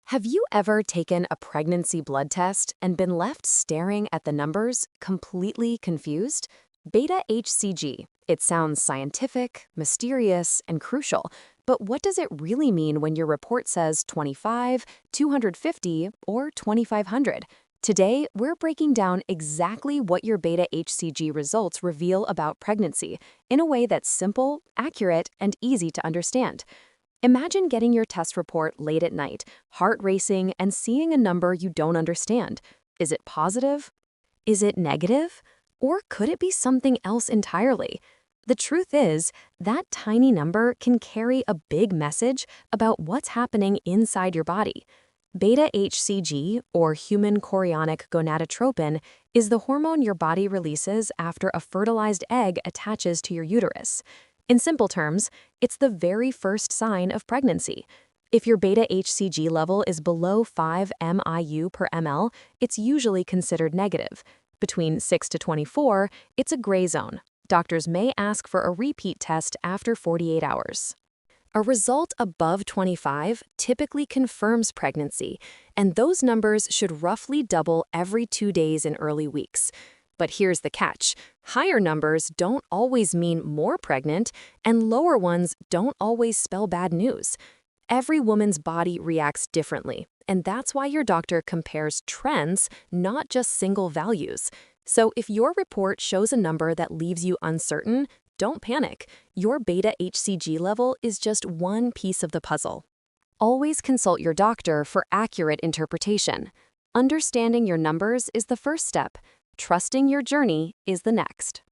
Have you ever taken a pregnancy blood test and been left staring at the numbers, completely confused? Beta hCG. It sounds scientific, mysterious, and crucial, but what does it really mean when your report says 25, 250, or 2500? Today, we're breaking down exactly what your beta hCG results reveal about pregnancy in a way that's simple, accurate, and easy to understand. Imagine getting your test report late at night, heart racing, and seeing a number you don't understand. Is it positive? Is it negative? Or could it be something else entirely? The truth is, that tiny number can carry a big message about what's happening inside your body. Beta hCG, or human chorionic gonadotropin, is the hormone your body releases after a fertilized egg attaches to your uterus. In simple terms, it's the very first sign of pregnancy. If your beta hCG level is below 5 MIU per ml, it's usually considered negative. Between 6 to 24, it's a gray zone. Doctors may ask for a repeat test after 48 hours. A result above 25 typically confirms pregnancy, and those numbers should roughly double every 2 days in early weeks. But here's the catch. Higher numbers don't always mean more pregnant, and lower ones don't always spell bad news. Every woman's body reacts differently, and that's why your doctor compares trends, not just single values. So if your report shows a number that leaves you uncertain, don't panic. Your beta hCG level is just one piece of the puzzle. Always consult your doctor for accurate interpretation. Understanding your numbers is the first step. Trusting your journey is the next.